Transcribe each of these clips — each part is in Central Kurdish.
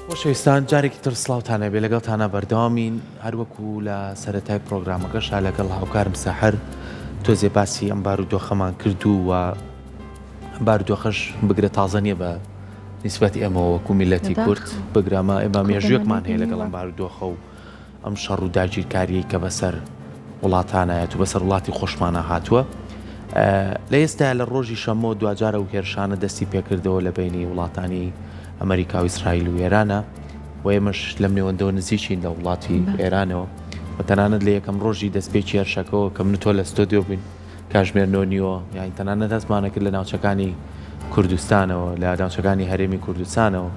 خۆشەویستان جارێکی تر سڵاوتانە بێ لەگەڵتانە بەردەوامین هەروەکو لە سەرەتای پرۆگرامەکەشا لەگەڵ هاوکارم سەحەر تۆزێ باسی ئەم بارودۆخەمان کردو و بارودۆخەش بگرە تازە نییە بە نیسبەتی ئێمەوە وەکو میلەتی کورد بگرامە ئێمە مێژوویەکمان هەیە لەگەڵ ئەم بارودۆخە و ئەم شەڕ و داگیرکاریەی کە بەسەر وڵاتانایەت و بەسەر وڵاتی خۆشمانە هاتووە لە ئێستا لە ڕۆژی شەمۆ دوجارە و هێرشانە دەستی پێکردەوە لە بینی وڵاتانی ئەمریکا و ئیسرائیل و ئێرانە و ئێمەش لەم نێوەندەوە نزیکین لە وڵاتی ئێرانەوە و تەنانەت لە یەکەم ڕۆژی دەستپێکی هێرشەکەەوە کە من تۆ لە ستۆدیۆ بین کاژمێرنۆنیەوە یان تەنانەت دەستمانە کرد لە ناوچەکانی کوردستانەوە لە ناوچەکانی هەرێمی کوردستانەوە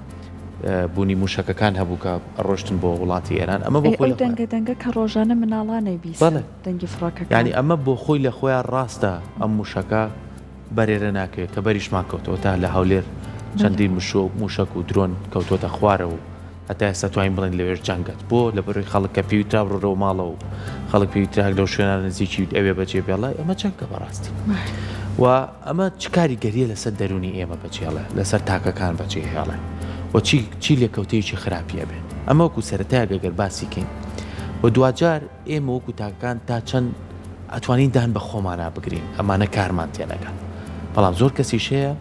بوونی موشەکەکان هەبوو کە ڕۆشتن بۆ وڵاتی ئێران ئەمە بۆ خۆی دەنگە کە ڕۆژانە مناڵانەی بیست دەنگی فڕۆکەکان ینی ئەمە بۆ خۆی لە خۆیان ڕاستە ئەم موشەکە بەرێرە ناکرێت کە بەریشمان کەوتەوە تا لە هەولێر چەندی موشک و درۆن کەوتۆتە خوارەوە و هەتا ئێستا توانین بڵێن لەوێش جەنگەت بۆ لە بەروی خەڵک کە پێویسترا بڕۆ ماڵەوە و خەڵک پێویسترا لەو شوێنە نزیکی ئەوێ بەجێ بێڵە ئەمە جەنگە بەڕاستی و ئەمە چ کاری گەریە لەسەر دەرونی ئێمە بەجێڵێ لەسەر تاکەکان بەجێ هێڵێ و چی لێکەوتەیەکی خراپیە بێن ئەمە وەکو سەرەتای گەگەر باسیکەین و دوجار ئێمە وەکو تاکەکان تا چەند ئەتوانین دان بە خۆمانە بگرین ئەمانە کارمان تێنەکەن بەڵام زۆر کەسیش هەیە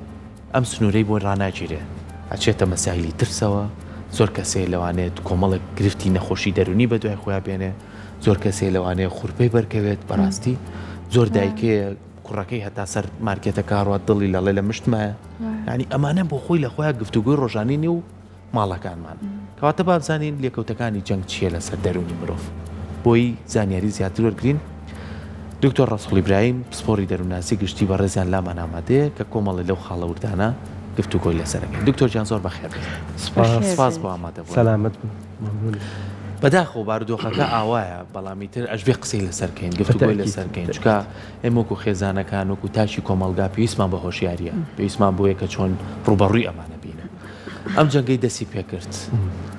ئەم سنوورەی بۆ ڕناگیرێ ئەچێتە مەسایلی ترسەوە زۆر کەسێ لەوانێت کۆمەڵک گرفتی نەخۆشی دەرونی بە دوای خۆیان بێنێ زۆر کەسێ لەوانەیە خوورپەی بەرکەوێت بەڕاستی زۆر دایکەیە کوڕەکەی هەتا سەر مارکێتە کاڕات دڵی لەڵێ لە مشتمایە ینی ئەمانە بۆ خۆی لە خۆیان گفتوگوی ڕۆژانی نێ و ماڵەکانمان کەواتە بابزانین لێکەوتەکانی جەنگ چیە لەسەر دەرونی مرۆڤ بۆی زانیاری زیاتر وەرگرین دکتۆر ڕەسوڵ ئیبراهیم پسپۆری دەرووناسی گشتی بە ڕێزیان لامان ئامادەیە کە کۆمەڵی لەو خاڵەوردانە گفتوگۆی لەسەرەکەین دکتۆر جان زۆر بەخێر سپاس بۆ ئامادە بوون سەلامەت بەداخەوە بارودۆخەکە ئاوایە بەڵامی تر ئەژبێ قسەی لەسەرکەین گفتوگۆی لەسەرکەین چکە ئێمە وەکو خێزانەکان وەکو تاشی کۆمەڵگا پێویستمان بە هۆشیاریە پێویستمان بۆیە کە چۆن ڕوبەڕووی ئەمانە بینە ئەم جەنگەی دەستی پێکرد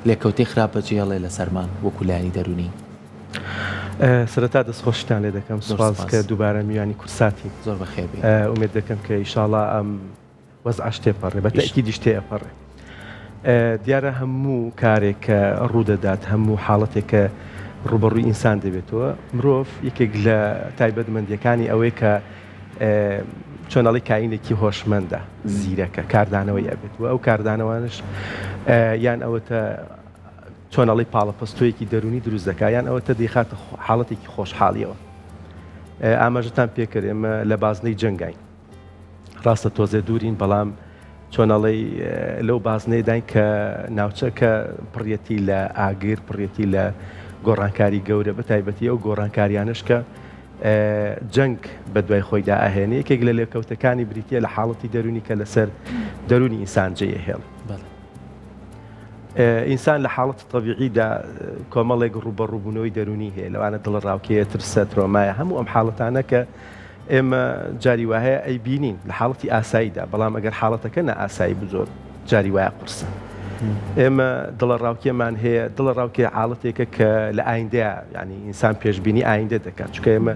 لێکەوتەی خراپە جێڵێ لەسەرمان وەکو لایانی دەرونی سرەتا دەستخۆشتان لێ دەکەم سوپاس کە دووبارە میوانی کورساتی زۆر بەخێر بێ ئومێد دەکەم کە ئیشاڵا ئەم وەزع تێپەڕێ بە تەکیدیش تێپەڕێ دیارە هەموو کارێک کە ڕوودەدات هەموو حاڵەتێک کە ڕوبەڕووی ئینسان دەبێتەوە مرۆڤ یەکێک لە تایبەتمەندیەکانی ئەوەی کە چۆنەڵی کاینێکی هۆشمەندە زیرەکە کاردانەوەی ئەبێت و ئەو کاردانەوانش یان ئەوەتە چۆنەڵی پاڵەپەستۆیەکی دەرونی دروست دەکات یان ئەوەتە دەیخاتە حاڵەتێکی خۆشحاڵیەوە ئاماژەتان پێکرد ئێمە لە بازنەی جەنگین ڕاستە تۆزێ دوورین بەڵام چۆنەڵی لەو بازنەیەداین کە ناوچەکە پڕەتی لە ئاگر پڕەتی لە گۆڕانکاری گەورە بە تایبەتی ئەو گۆڕانکاریانش کە جەنگ بە دوای خۆیدا ئاهێنێ یەکێک لە لێکەوتەکانی بریتە لە حاڵەتی دەرونی کە لەسەر دەرونی ئینسان جێ هێڵ ئینسان لە حاڵەتی تەبیعیدا کۆمەڵێک ڕوبەڕووبوونەوەی دەرونی هەیە لەوانە دڵ ڕاوکەیە ترسە ترۆمایە هەموو ئەم حاڵەتانە کە ئێمە جاری وایە ئەی بینین لە حاڵەتی ئاساییدا بەڵام ئەگەر حاڵەتەکە نە ئاسایی بزۆر جاری وایە قورسە ئێمە دڵە ڕاوکێمان هەیە دڵە ڕاوکێ حاڵەتێکە کە لە ئایندەیە ینی ئینسان پێشبینی ئایندە دەکات چکە ئێمە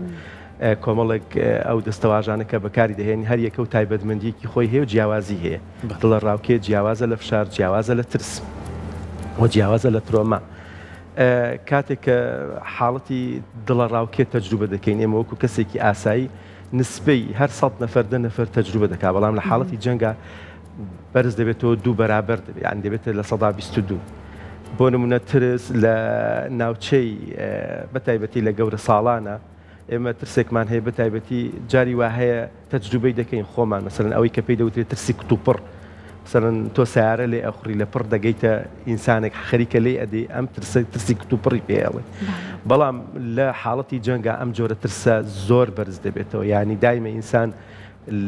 کۆمەڵێک ئەو دەستەواژانە کە بەکاری دەهێنی هەر یەکە و تایبەتمەندیەکی خۆی هەیە و جیاوازی هەیە دڵە ڕاوکێ جیاوازە لە فشار جیاوازە لە ترس و جیاوازە لە ترۆما کاتێک کە حاڵەتی دڵە ڕاوکێ تەجروبە دەکەین ئێمە وەکو کەسێکی ئاسایی نسبەی هەر 100 نەفەر 10 نەفەر تەجروبە دەکات بەڵام لە حاڵەتی جەنگە بەرز دەبێتەوە دوو بەرابەر دەبێت یان دەبێتە لە 122 بۆ نمونە ترس لە ناوچەی بەتایبەتی لە گەورە ساڵانە ئێمە ترسێکمان هەیە بەتایبەتی جاری وا هەیە تەجروبەی دەکەین خۆمان مەسەڵەن ئەوەی کە پێی دەوترێت ترسی کتوپڕ مثلەن تۆ سیارە لێ ئەخوری لە پڕ دەگەیتە ئینسانێک خەریکە لێ ئەدێ ئەم ترسی کتوپڕی پێڵێ بەڵام لە حاڵەتی جەنگە ئەم جۆرە ترسە زۆر بەرز دەبێتەوە ینی دایمە ئینسان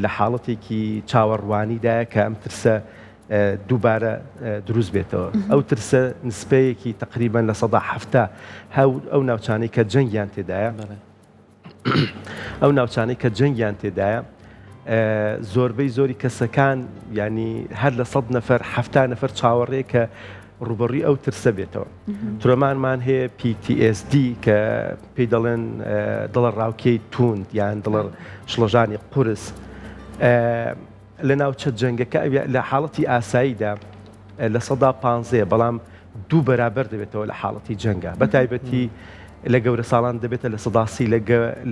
لە حاڵەتێکی چاوەڕوانیدایە کە ئەم ترسە دووبارە دروست بێتەوە ئەو ترسە نسبەیەکی تقریبان لە 170 ئەو ناوچانەی کە جەنگیان تێدایە ئەو ناوچانەی کە جەنگیان تێدایە زۆربەی زۆری کەسەکان ینی هەر لە 100 نەفەر 70 نەفەر چاوەڕێ کە ڕوبەڕووی ئەو ترسە بێتەوە ترۆمانمان هەیە PTSD کە پێی دەڵێن دڵە ڕاوکەی توند یان دڵە شڵەژانی قورس لە ناوچە جەنگەکە لە حاڵەتی ئاساییدا لە سەدا 15 بەڵام دوو بەرابەر دەبێتەوە لە حاڵەتی جەنگە بە تایبەتی لە گەورە ساڵان دەبێتە لە سەداسی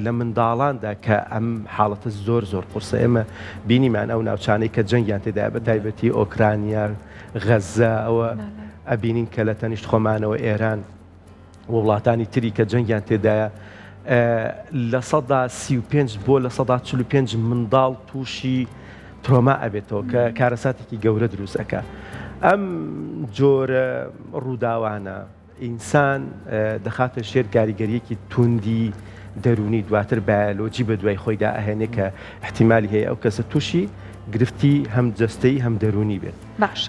لە منداڵاندا کە ئەم حاڵەتە زۆر قورسە ئێمە بینیمان ئەو ناوچانەی کە جەنگیان تێدا بە تایبەتی ئۆکرانیا غەزە ئەوە ئەبینین کە لە تەنیشت خۆمانەوە ئێران وڵاتانی تری کە جەنگیان تێدایە لە سەدا 35 بۆ لە سەدا 45 منداڵ تووشی ترۆما ئەبێتەوە کە کارەساتێکی گەورە دروست ئەکا ئەم جۆرە ڕووداوانە ئینسان دەخاتە ژێر کاریگەریەکی توندی دەرونی دواتر بایۆلۆجی بە دوای خۆیدا ئەهێنێ کە احتیمالی هەیە ئەو کەسە تووشی گرفتی هەم جەستەی هەم دەرونی بێت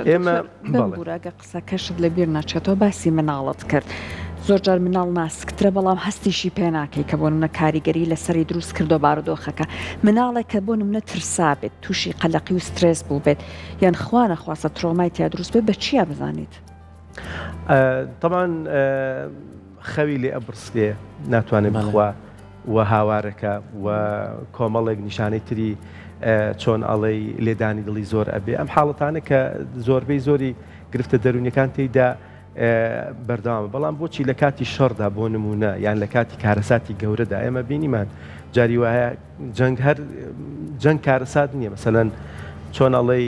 ئێمە بەڵێگە قسەکەشت لەبیر ناچێتەوە باسی مناڵت کرد زۆر جار مناڵ ناسکترە بەڵام هەستیشی پێ ناکەی کە بۆ نمونە کاریگەری لەسەری دروست کردو بارودۆخەکە مناڵێک کە بۆ نمونە ترسا بێت تووشی قەلەقی و سترێس بوو بێت یان خوا نەخواسە ترۆمای تیا دروست بێت بە چیا بزانیت؟ طبعا خەوی لێ ئەبرسێ ناتوانێت بخوا و هاوارەکە و کۆمەڵێک نیشانەی تری چۆن ئەڵەی لێدانی دڵی زۆر ئەبێ ئەم حاڵەتانە کە زۆربەی زۆری گرفتە دەرونیەکان تێیدا بەردەوامە بەڵام بۆچی لە کاتی شەڕدا بۆ نمونە یان لە کاتی کارەساتی گەورەدا ئێمە بینیمان جاری وایە جەنگ کارەسات نییە مەسەلەن چۆن ئەڵەی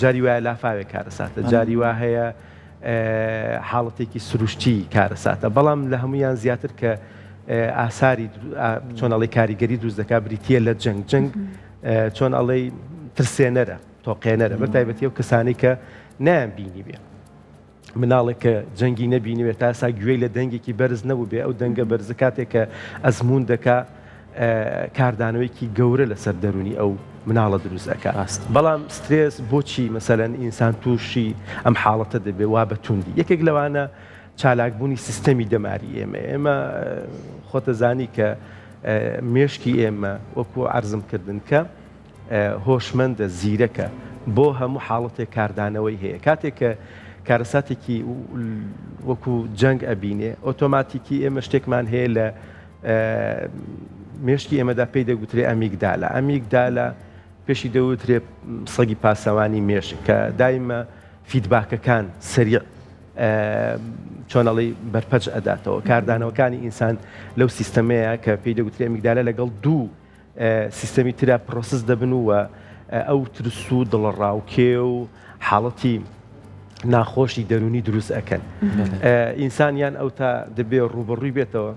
جاری وایە لافاوێ کارەساتە جاری وا هەیە حاڵەتێکی سروشتی کارەساتە بەڵام لە هەمویان زیاتر کە ئاساری چۆن ئەڵەی کاریگەری دروست دەکا بریتە لە جەنگ چۆن ئەڵەی ترسێنەرە تۆقێنەرە بەتایبەتی ئەو کەسانی کە نایان بینی بێ مناڵێک کە جەنگی نەبینی تا ئێستا گوێی لە دەنگێکی بەرز نەبوو بێ ئەو دەنگە بەرز کاتێک کە ئەزمون دەکا کاردانەوەیکی گەورە لەسەر دەرونی ئەو مناڵە دروست ئەکا بەڵام سترێس بۆچی مەسەلەن ئینسان تووشی ئەم حاڵەتە دەبێ وا بەتوندی یەکێک لەوانە چالاکبوونی سیستەمی دەماری ئێمە خۆتەزانی کە مێشکی ئێمە وەکو عەرزم کردن کە هۆشمەندە زیرەکە بۆ هەموو حاڵەتێک کاردانەوەی هەیە کاتێک کە کارەساتێکی وەکو جەنگ ئەبینێ ئۆتۆماتیکی ئێمە شتێکمان هەیە لە مێشکی ئێمەدا پێی دەگوترێ ئەمیگدالە پێشی دەوترێ سەگی پاسەوانی مێشک کە دایمە فیدباکەکان سریع چۆنەڵی بەرپەج ئەداتەوە کاردانەوەکانی ئینسان لەو سیستەمەیە کە پێی دەگوترێ ئەمیگدالە لەگەڵ دوو سیستەمی ترا پرۆسس دەبن وە ئەو ترس و دڵڕاوکێ و حاڵەتی ناخۆشی دەرونی دروست ئەکەن ئینسان یان ئەو تا دەبێ ڕوبەڕووی بێتەوە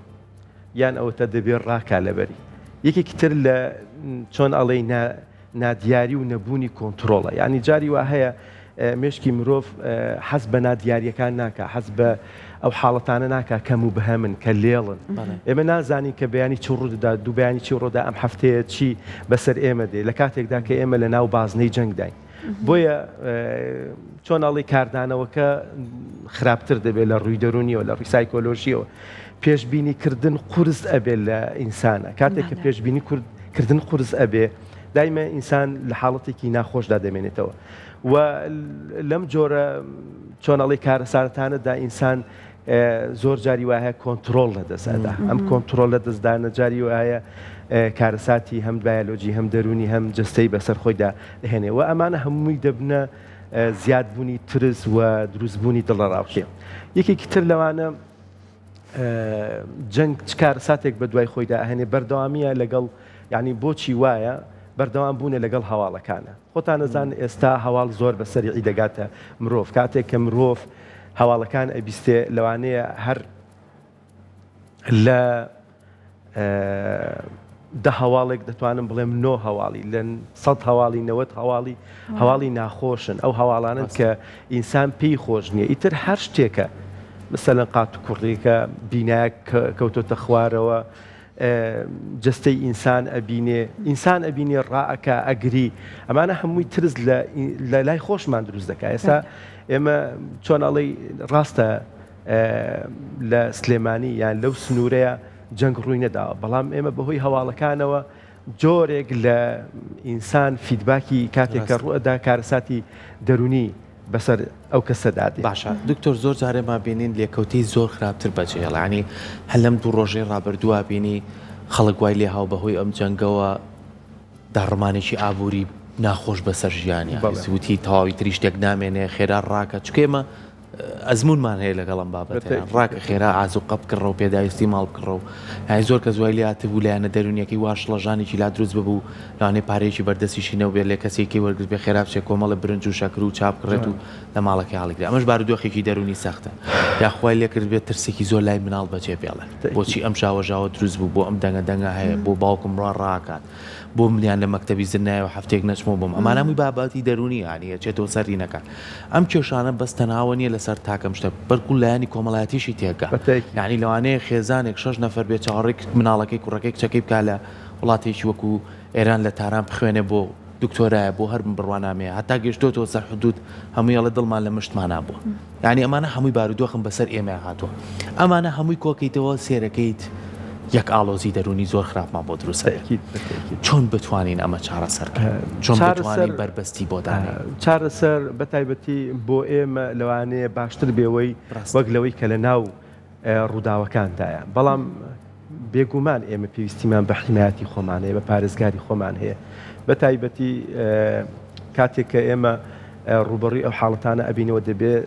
یان ئەو تا دەبێ ڕاکا لەبەری یەکێکی تر لە چۆن ئەڵەی نادیاری و نەبوونی کۆنتترۆڵە یعنی جاری وا هەیە مێشکی مرۆڤ حەز بە نادیاریەکان ناکە حەز بە ئەو حاڵەتانە ناکە کەم و بەهەمن کە لێڵن ئێمە نازانین کە بەیانی چ ڕوودا دوو بەیانی چی ڕۆدا ئەم هەفتەیە چی بەسەر ئێمە دێ لە کاتێکدا کە ئێمە لە ناو بازنەی جەنگداین بۆیە چۆن ئەڵی کاردانەوەکە خراپتر دەبێت لە ڕووی دەرونیەوە لە ڕووی سایکۆلۆژیەوە پێشبینیکردن قورس ئەبێت لە ئینسانە کاتێک کە پێشبینیکردن قورس ئەبێ دایمە ئینسان لە حاڵەتێکی ناخۆشدا دەمێنێتەوە و لەم جۆرە چۆن ئەڵی کارەساتانەدا ئینسان زۆر جاری وایە کۆنتترۆل لەدەستدا ئەم کۆنتترۆل لە دەستدانە جاری وایە کارەساتی هەم بایۆلۆجی هەم دەرونی هەم جستەی بەسەر خۆیدا دەهێنێ و ئەمانە هەمووی دەبنە زیادبوونی ترس و دروستبوونی دڵڕاوکێ یەکێکی تر لەوانە جەنگ چ کارەساتێک بە دوای خۆیدا ئەهێنێ بەردەوامیە لەگەڵ یعنی بۆچی وایە بەردەوام بوونە لەگەڵ هەواڵەکانە خۆتان نەزان ئێستا هەواڵ زۆر بەسەری دەگاتە مرۆڤ کاتێک کە مرۆڤ هەواڵەکان ئەبیستێ لەوانەیە هەر لە ده هەواڵێک دەتوانم بڵێم 9 هەواڵی لە 100 هەواڵی 90 هەواڵی ناخۆشن ئەو هەواڵانن کە ئینسان پێی خۆش نییە ئیتر هەر شتێکە مثلەن قات و کوڕێکە بینایە کەوتۆتە خوارەوە جستەی ئینسان ئەبینێ ڕائەکە ئەگری ئەمانە هەمووی ترس لە لای خۆشمان دروست دەکات ئێستا ئێمە چۆن ئەڵێ ڕاستە لە سلێمانی یان لەو سنوورەیە جەنگ ڕووی نەداوە بەڵام ئێمە بەهۆی هەواڵەکانەوە جۆرێک لە ئینسان فیدباکی کاتێککە ڕوئەدا کارەساتی دەرونی بەسەر ئەو کەسەدادێ باشە دکتۆر زۆر جارێمە بینین لێکەوتەی زۆر خراپتر بەجێڵ ینی هەر لەم دوو ڕۆژەی ڕابردووە بینی خەڵک وای لێ هاو بەهۆی ئەم جەنگەوە داڕمانێکی ئابووری ناخۆش بەسەر ژیانی وتی تەواوی تری شتێک نامێنێ خێرا ڕاکە چکێمە ئەزمونمان هەیە لەگەڵم بابەت ڕاکە خێرا ئاز و قەب کڕە و پێداویستی ماڵ بکڕە و زۆر کە زوای لاتە بوو لایەنە دەرونیەکەی واش لەژانێکی لا دروست ببوو لەوانەیە پارەیەکی بەردەستیشی نەو بێت لێ کەسێکی وەرگرت بێ خێرا بچێت کۆمەڵە برنج و شەکر و چاپ کڕێت و لە ماڵەکەی هەڵگرێت ئەمەش بارودۆخێکی دەرونی سەختە یاخوای لێ کرد بێت ترسێکی زۆر لای مناڵ بەجێ بێڵێن بۆچی ئەم ژاوە دروست بوو بۆ ئەم دەنگە هەیە بۆ باوکم ڕوا ڕاکات بۆ ملیان لە مەکتەبی زنایەوە هەفتێک نەچمەوە بۆم ئەمانەمووی بابەتی دەرونی یانە چێتەوە سەرینەکان ئەم کێشانە بەستە ناوە نیە لەسەر تاکەم شتە بەرکوو لایانی کۆمەڵایەتیشی تێگا یعنی لەوانەیە خێزانێک 6 نەفەر بێ چاڕێک مناڵەکەی کوڕەکەی کچەکەی بکا لە وڵاتێکی وەکو ئێران لە تاران بخوێنێ بۆ دکتۆرایە بۆ هەر بڕوانامەیە هەتا گەشتۆتەوە سەر حدود هەموویڵە دڵمان لە مشتمانە بووە یعنی ئەمانە هەمووی بارودۆخم بەسەر ئێمە هاتووە ئەمانە هەمووی کۆکەیتەوە سێرەکەیت یەک ئالۆزی دەرونی زۆر خراپمان بۆ دروست چۆن بتوانین ئەمە چارەسەرکەین چۆن بتوانین بربەستی بۆ دانێ چارەسەر بەتایبەتی بۆ ئێمە لەوانەیە باشتر بێەوەی وەک لەوەی کە لە ناو ڕووداوەکاندایە بەڵام بێگومان ئێمە پێویستیمان بە حیمایەتی خۆمان هەیە بە پارێزگاری خۆمان هەیە بەتایبەتی کاتێک کە ئێمە ڕوبەڕووی ئەو حاڵەتانە ئەبینەوە دەبێت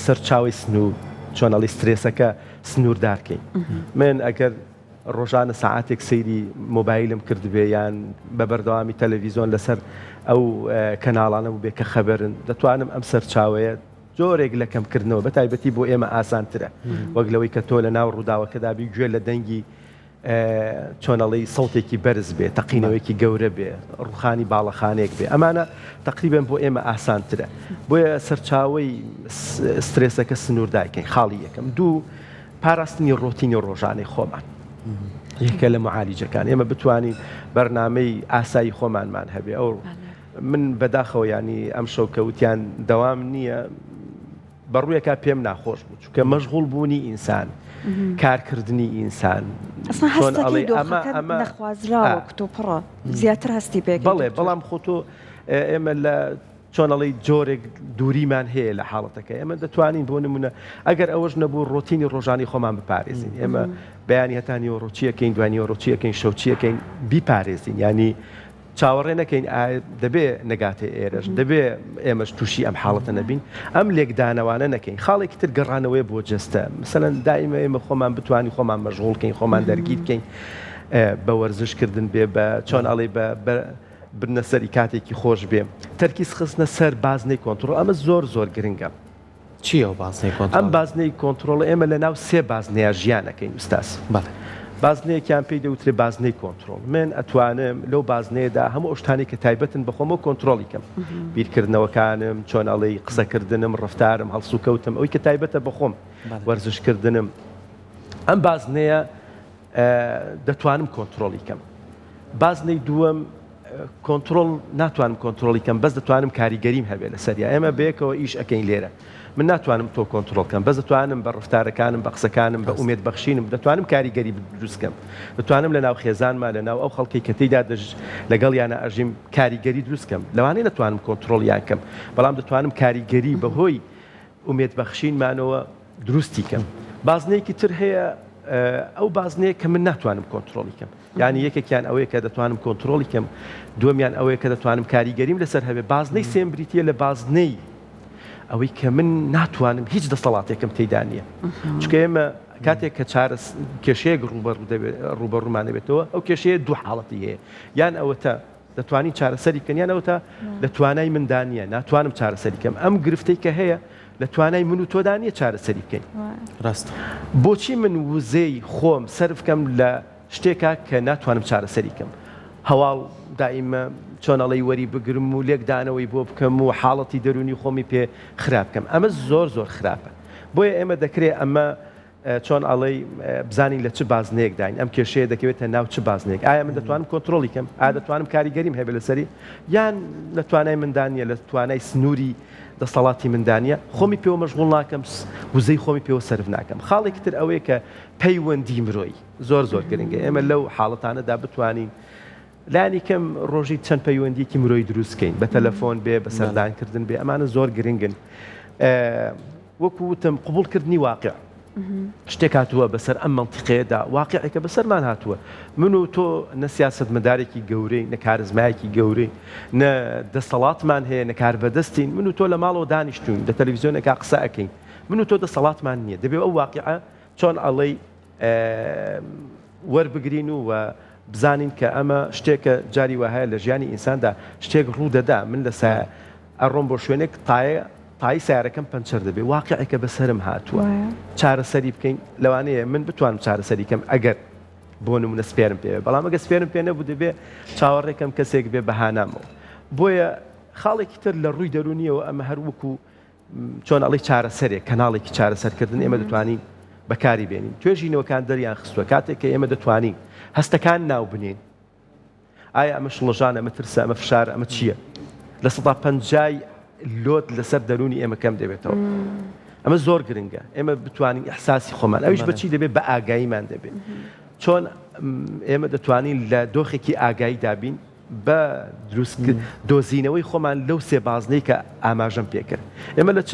سەرچاوی سنوور چۆنەڵی سترێسەکە سنووردارکەین من ئەگەر ڕۆژانە ساعاتێک سەیری مۆبایلم کردبێ یان بە بەردەوامی تەلەڤیزۆن لەسەر ئەو کەناڵانە بوو بێ کە خەبەرن دەتوانم ئەم سەرچاوەیە جۆرێک لە کەمکردنەوە بەتایبەتی بۆ ئێمە ئاسانترە وەک لەوەی کە تۆ لە ناو ڕووداوەکەدابی گوێ لە دەنگی چۆنەڵی سەڵتێکی بەرز بێ تەقینەوەیکی گەورە بێ ڕوخانی باڵەخانێک بێ ئەمانە تقریبن بۆ ئێمە ئاسانترە بۆیە سەرچاوەی سترێسەکە سنووردایکەین خاڵی یەکەم دوو پاراستنی ڕۆتینی ڕۆژانەی خۆمان یەکە لە معالیجەکان ئێمە بتوانین بەرنامەی ئاسایی خۆمانمان هەبێ ئەو من بەداخەوە ینی ئەم شەوکەوتیان دەوام نییە بەڕوویەکە پێم ناخۆش بوو چونکە مەشغوڵ بوونی ئینسان کارکردنی ئینسان نەخوازراوە کتۆپڕە زیاتر هەستی پێ بەڵێ بەڵام خۆتۆ ئێمە لە چۆنەڵی جۆرێک دووریمان هەیە لە حاڵەتەکە ئێمە دەتوانین بۆ نمونە ئەگەر ئەوەش نەبوو ڕۆتینی ڕۆژانی خۆمان بپارێزین ئێمە بەیانی هەتانی ڕۆچیەکەین دوانی ڕۆچیەکەین شەوچیەکەین بیپارێزین ینی چاوەڕێ نەکەین دەبێ نەگاتێ ئێرەش دەبێ ئێمەش تووشی ئەم حاڵەتە نەبین ئەم لێکدانەوانە نەکەین خاڵێکی تر گەڕانەوەی بۆ جەستە مثلەن دائیمە ئێمە خۆمان بتوانین خۆمان مەشغوڵکەین خۆمان دەرگیر بکەین بە وەرزشکردن بێ بە چۆن ئەڵێ بە برنە سەری کاتێکی خۆش بێ تەرکیز خستنە سەر بازنەی کۆنتڕۆل ئەمە زۆر گرنگە چیە بازنەی کۆنتڕۆل ئەم بازنەی کۆنتڕۆڵ ئێمە لە ناو سێ بازنەیە ژیانەکەین ئوستاس بازنەیەکیان پێی دەوترێ بازنەی کۆنتڕۆڵ من ئەتوانم لەو بازنەیەدا هەموو شتانی کە تایبەتن بەخۆمە کۆنتڕۆڵیکەم بیرکردنەوەکانم چۆن ئەڵێ قسەکردنم ڕفتارم هەڵسو کەوتم ئەوی کە تایبەتە بەخۆم وەرزشکردنم ئەم بازنەیە دەتوانم کۆنتڕۆڵیکەم بازنەی دووەم کۆنتڕۆڵ ناتوانم کۆنتڕۆڵیکەم بەس دەتوانم کاریگەریم هەبێ لەسەریا ئێمە بەیەکەوە ئیش ئەەکەین لێرە من ناتوانم تۆ کۆنتڕۆڵکەم بەس دەتوانم بە ڕفتارەکانم بە قسەکانم بە ئومێد بەخشینم دەتوانم کاریگەری دروستکەم دەتوانم لە ناو خێزانمان لە ناو ئەو خەڵکی کە تێیدا لەگەڵ یانە ئەژیم کاریگەری دروستکەم لەوانەیە نەتوانم کۆنتڕۆڵیان کەم بەڵام دەتوانم کاریگەری بەهۆی ئومێد بەخشینمانەوە دروستیکەم بازنەیەکی تر هەیە ئەو بازنەیە کە من ناتوانم کۆنتڕۆڵیکەم یعنی یەکێکیان ئەوەیە کە دەتوانم کۆنتڕۆڵیکەم دووەمیان ئەوەیە کە دەتوانم کاریگەریم لەسەر هەبێ بازنەی سێم بریتە لە بازنەی ئەوەی کە من ناتوانم هیچ دەسەڵاتێکم تێدا نییە چکە ئێمە کاتێک کە کێشەیەک ڕوبەڕوومانە بێتەوە ئەو کێشەیە دوو حاڵەتی هەیە یان ئەوەتە دەتوانین چارەسەری بکەن یان ئەوەتە لە توانای مندانە ناتوانم چارەسەری بکەم ئەم گرفتەی کە هەیە لە توانای من و تۆدانە چارەسەری بکەین ڕاست بۆچی من وزەی خۆم سەرفکەم لە شتێکە کە ناتوانم چارەسەری بکەم هەواڵ دائیمە چۆنەڵی وەری بگرم و لێکدانەوەی بۆ بکەم و حاڵەتی دەرونی خۆمی پێ خراپ بکەم ئەمە زۆر خراپە بۆیە ئێمە دەکرێت ئەمە چۆن ئەڵەی بزانین لە چ بازنەیەک داین ئەم کێشەیە دەکەوێتە ناو چ بازنێک ئایا من دەتوانم کۆنتڕۆڵیکەم ئایا دەتوانم کاریگەریم هەبێ لەسەری یان لە توانای مندانە لە توانای سنووری دەسەڵاتی مندانە خۆمی پێوە مەشغوڵ ناکەم وزەی خۆمی پێوە سەرف ناکەم خاڵێکی تر ئەوەیە کە پەیوەندی مرۆی زۆر گرنگە ئێمە لەو حاڵەتانەدا بتوانین لانی کەم ڕۆژی چەند پەیوەندیکی مرۆی دروستکەین بە تەلەفۆن بێ بە سەردانکردن بێ ئەمانە زۆر گرنگن وەکو وتم قبولکردنی واقع شتێک هاتووە بەسەر ئەم منتیقەیەدا واقعێکە بەسەرمان هاتووە من و تۆ نە سیاسەتمەدارێکی گەورەی نە کارزمایەکی گەورەی نە دەسەڵاتمان هەیە نە کاربەدەستین من و تۆ لە ماڵەوە دانیشتوین لە تەلەڤیزیۆنێکا قسە ئەکەین من و تۆ دەسەڵاتمان نییە دەبێ ئەو واقعە چۆن ئەڵەی وەربگرین و بزانین کە ئەمە شتێکە جاری وهەیە لە ژیانی ئینساندا شتێک ڕوودەدا من لە ئەڕۆم بۆ شوێنێک تای سیارەکەم پەنچەر دەبێ واقعێکە بەسرم هاتووە چارەسەری بکەین لەوانەیە من بتوانم چارەسەریکەم ئەگەر بۆ نمونە سپێرم پێ بەڵام ئەگە سپێرم پێ نەبوو دەبێ چاوەڕێکم کەسێک بێ بەهانامەوە بۆیە خاڵێکی تر لە ڕووی دەرونیەوە ئەمە هەروەکو چۆن ئەڵی چارەسەرێک کەناڵێکی چارەسەرکردن ئێمە دەتوانین بەکاری بێنین توێژینەوەکان دەریان خستووە کاتێک کە ئێمە دەتوانین هەستەکان ناو بنین ئایا ئەمە شڵەژان ئەمە ترسە ئەمە فشار ئەمە چییە لە 150 لۆت لەسەر دەرونی ئێمە کەم دەبێتەوە ئەمە زۆر گرنگە ئێمە بتوانین ئەحساسی خۆمان ئەویش بەچی دەبێت بە ئاگاییمان دەبێت چۆن ئێمە دەتوانین لە دۆخێکی ئاگایی دابین بە دروست دۆزینەوەی خۆمان لەو سێ بازنەی کە ئاماژەم پێکرد ئێمە لە چ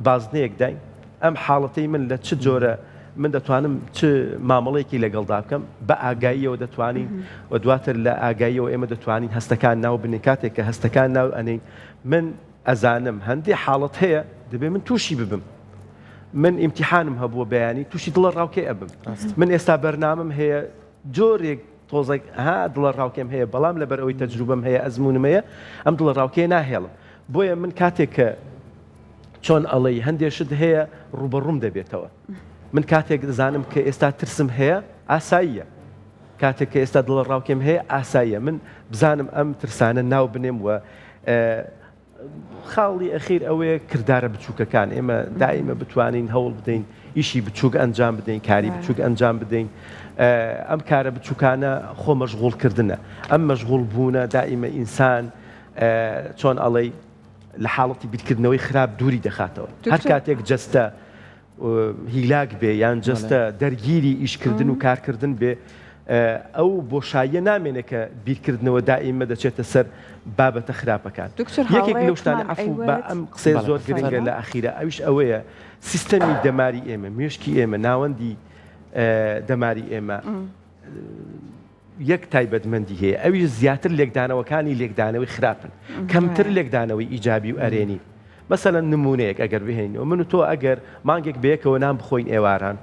بازنەیەک داین ئەم حاڵەتەی من لە چ جۆرە من دەتوانم چ مامەڵەیەکی لەگەڵدا بکەم بە ئاگاییەوە دەتوانین و دواتر لە ئاگاییەوە ئێمە دەتوانین هەستەکان ناو بنێ کاتێک کە هەستەکان ناو ئەنەی من ئەزانم هەندێک حاڵەت هەیە دەبێت من تووشی ببم من ئیمتیحانم هەبووە بەیانی تووشی دڵە ڕاوکەی ئەبم من ئێستا بەرنامەم هەیە جۆرێک تۆزێک دڵە ڕاوکەم هەیە بەڵام لەبەر ئەوەی تەجروبەم هەیە ئەزمونم هەیە ئەم دڵە ڕاوکەیە ناهێڵم بۆیە من کاتێک کە چۆن ئەڵەی هەندێشت هەیە ڕوبەڕووم دەبێتەوە من کاتێک دەزانم کە ئێستا ترسم هەیە ئاساییە کاتێک کە ئێستا دڵە ڕاوکەم هەیە ئاساییە من بزانم ئەم ترسانە ناو بنێم و خاڵی ئەخیر ئەوەیە کردارە بچووکەکان ئێمە دائیمە بتوانین هەوڵ بدەین ئیشی بچووک ئەنجام بدەین کاری بچووک ئەنجام بدەین ئەم کارە بچووکانە خۆ مەشغوڵکردنە ئەم مەشغوڵ بوونە دائیمە ئینسان چۆن ئەڵەی لە حاڵەتی بیرکردنەوەی خراپ دووری دەخاتەوە هەر کاتێک جەستە هیلاک بێ یان جەستە دەرگیری ئیشکردن و کارکردن بێ ئەو بۆشاییە نامێنێ کە بیرکردنەوە دائیمە دەچێتە سەر بابەتە خراپەکان یەکێک لەو شتانە عەفو بە ئەم قسەی زۆر گرنگە لە ئەخیرە ئەویش ئەوەیە سیستەمی دەماری ئێمە مێشکی ئێمە ناوەندی دەماری ئێمە یەک تایبەتمەندی هەیە ئەویش زیاتر لێکدانەوەکانی لێکدانەوەی خراپن کەمتر لێکدانەوەی ئیجابی و ئەرێنی مەسەلەن نمونەیەک ئەگەر بهێنەوە من و تۆ ئەگەر مانگێک بەیەکەوە نان بخۆین ئێواران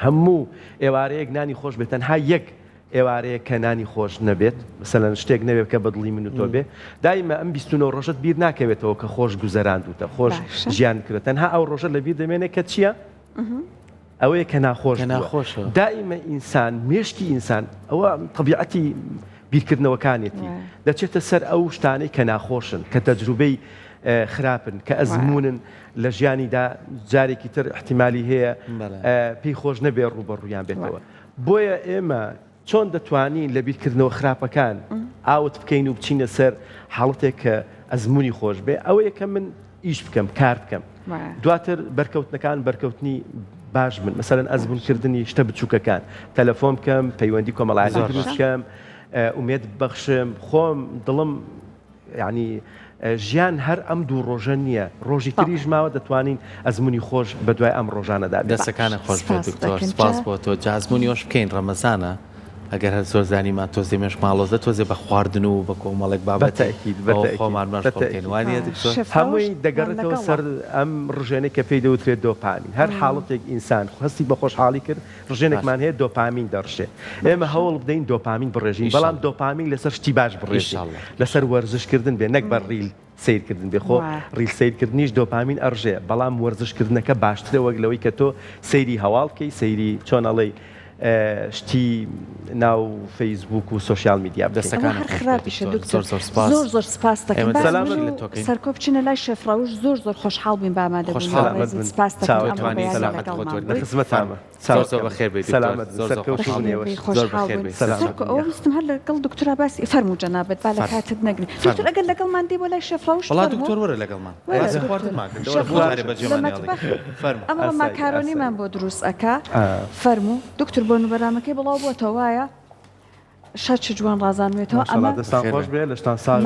هەموو ئێوارەیەک نانی خۆش بێت تەنها یەک ئێوارەیە کە نانی خۆش نەبێت مەسەلەن شتێک نەبێت کە بەدڵی من و تۆ بێ دایمە ئەم 29 ڕۆژەت بیر ناکەوێتەوە کە خۆش گوزەراندوتە خۆش ژیان کرد تەنها ئەو ڕۆژە لە بیر دەمێنێت کە چییە؟ ئەوەیە کە ناخۆش دائیمە ئینسان مێشکی ئینسان ئەوە طبیعەتی بیرکردنەوەکانێتی دەچێتە سەر ئەو شتانەی کە ناخۆشن کە تەجروبەی خراپن کە ئەزمونن لە ژیانیدا جارێکی تر احتیمالی هەیە پێی خۆش نەبێ ڕوبەڕوویان بێتەوە بۆیە ئێمە چۆن دەتوانین لە بیرکردنەوە خراپەکان ئاوت بکەین و بچینە سەر حاڵەتێک کە ئەزمونی خۆش بێ ئەوەیە کە من ئیش بکەم کار بکەم دواتر بەرکەوتنەکان بەرکەوتنی باش بن مەسەلەن ئەزمونکردنی شتە بچووکەکان تەلەفۆن بکەم پەیوەندی کۆمەڵایەتی دروست بکەم ئومێد ببەخشم خۆم دڵم یعنی ژیان هەر ئەم دوو ڕۆژە نییە ڕۆژی تریش ماوە دەتوانین ئەزمونی خۆش بە دوای ئەم ڕۆژانەدا دەستەکانە خۆش بێت دکتۆر سپاس بۆ تۆ جازمونی ئەوش بکەین ڕەمەزانە ئەگەر هەر زۆر زانیمان تۆزێ مێش ماڵۆزە تۆزێ بە خواردن و بە کۆمەڵێک بابەتە خۆمان بەشکەین وانە دکتۆر هەمووی دەگەڕێتەوە سەر ئەم ڕژێنێک کە پێی دەوترێت دۆپامین هەر حاڵەتێک ئینسان هەستی بە خۆشحاڵی کرد ڕژێنێکمان هەیە دۆپامین دەڕشێ ئێمە هەوڵ بدەین دۆپامین بڕێژین بەڵام دۆپامین لەسەر شتی باش بڕێژین لەسەر وەرزشکردن بێ نەک بە ڕیل سیرکردن بێ خۆ ڕیل سیرکردنیش دۆپامین ئەڕژێ بەڵام وەرزشکردنەکە باشترە وەک لەوەی کە تۆ سەیری هەواڵکەی سەیری چۆنەڵێ شتی ناو فەیسبوک و سوشیال میدیا دەستەکان خراپیشە زۆر سپاس دەکەم سەرکۆ بچینە لای شەفراوش زۆر خۆشحاڵ بووین بە ئامادەبوونی سپاس خزمەتامە بەخێر بیت ئەوە ویستم هەر لەگەڵ دکتۆرا باسی فەرموو جەنابەت با لە کاتت نەگرین دکتۆر ئەگەر لەگەڵمان دێ بۆ لای شەفراوش دکتۆر وەرە لەگەڵمان ئەمە ماکارۆنیمان بۆ دروست ئەکا فەرموو دکتۆر بۆ نوبەرامەکەی بڵاو بۆتەوە وایە شەچ جوان ڕازانوێتەوە ئەمە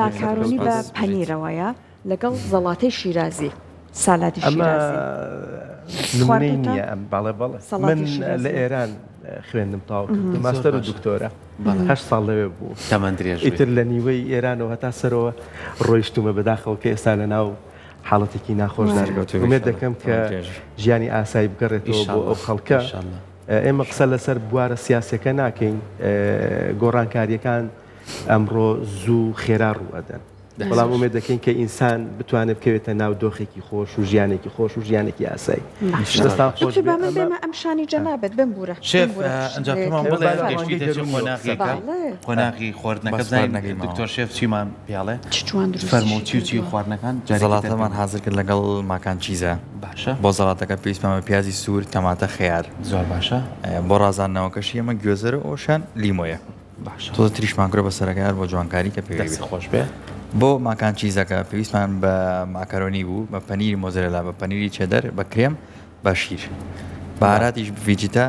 ماکارۆنی بە پەنیرەوەیە لەگەڵ زەڵاتەی شیرازی سالادی شیرازی نمونەی نییە ئەم باڵێ بەڵێ من سەڵاتی لە ئێران خوێندم تاو کردم ماستەر و دکتۆرە 8 ساڵ لەوێ بوو تەمەند درێژ ئیتر لە نیوەی ئێرانەوە هەتا سەرەوە ڕۆیشتومە بەداخەوە کە ئێستا لە ناو حاڵەتێکی ناخۆش دەرگەوت ومێت دەکەم کە ژیانی ئاسایی بگەڕێتەوە بۆ ئەو خەڵکە ئێمە قسە لەسەر بوارە سیاسەکە ناکەین گۆڕانکاریەکان ئەمڕۆ زوو خێرا ڕوئەدەن بەڵام ومێت دەکەین کە ئینسان بتوانێت بکەوێتە ناو دۆخێکی خۆش و ژیانێکی خۆش و ژیانێکی ئاسایی دەستان خۆش ئەم شانی جەنابێت بمبورە شێف ئەنجا پێمان بڵێ گەشتی دەچێت خۆناغیەکە خۆناغی خواردنەکە زانین دکتۆر شێف چیمان پیاڵێ فەرموو چی خواردنەکان زەڵاتەمان حاضر کرد لەگەڵ ماکان چیزە باشە بۆ زەڵاتەکە پێویستمانە پیازی سوور تەماتە خەیار زۆر باشە بۆ ڕازاندنەوەکەشی ئەمە گوێزەر و ئۆشان لیمۆیە باشە تۆ تریشمانکرۆ بە سەرەکەیار بۆ جوانکاری کە پێویست خۆش بێ بۆ ماکان چیزەکە پێویستمان بە ماکارۆنی بوو بە پەنیری مۆزەرێلا بە پەنیری چێدەر بە کرێم بە شیر بەهاراتیش ڤیجیتا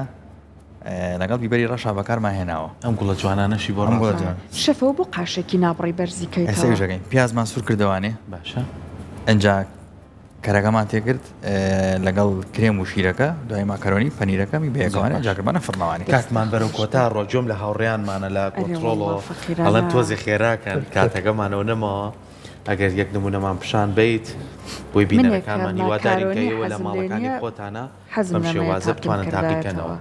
لەگەڵ بیبەری ڕەشا بەکارمان هێناوە ئەم گوڵە جوانانەشی بۆ شەفەوە بۆ قاشێکی نابڕی بەرزیکەی ئەسەویژەکەین پیازمان سوور کردوانێ باشە ئەنجا کەرەکەمان تێکرد لەگەڵ کرێم و شیرەکە دوای ماکارۆنی پەنیرەکەمی بەیەکەوانە جاگرمانە فڕناوانی کاتمان بەرەو کۆتا ڕۆجۆم لە هاوڕێیانمانە لە کۆنتڕۆڵەوە ئەڵەن تۆزی خێراکەن کاتەکەمانەوە نەمەوە ئەگەر یەک نمونەمان پیشان بیت بۆی بینەکانمان هیواداریکەیەوە لە ماڵەکانی خۆتانە بەم شێوازە بتوانن تاقیکەنەوە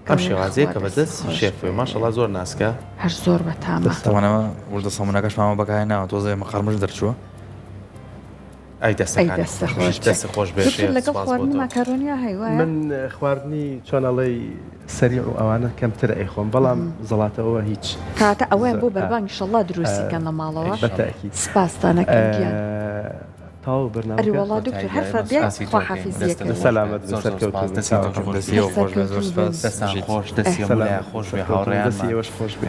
ئەم شێوازەیە کە بەدەست شێفێ ماشەڵا زۆر ناسکە هەر زۆر بەتامە تەوانەوە وردە سەمونەکەشمامە بەکای ناوە تۆزێ مەقارمەش دەرچووە ئەی دەستە خۆش بێ لەگەڵ خواردنی ماکارۆنیا هەیوایە من خواردنی چۆنەڵی سەری و ئەوانە کەمتر ئەیخۆم بەڵام زەڵاتەوە هیچ کاتە ئەوەیە بۆ بەربانگی شەڵا دروستیکەن لە ماڵەوە بەتاکی سپاسدانەکەن تاو بەرنامە وڵا دکتۆر هەر فەردیان خواحافیزیەکە سەلامەت سەرکەوتون خۆش دەستی خۆش بێ هاوڕێیان خۆش بێ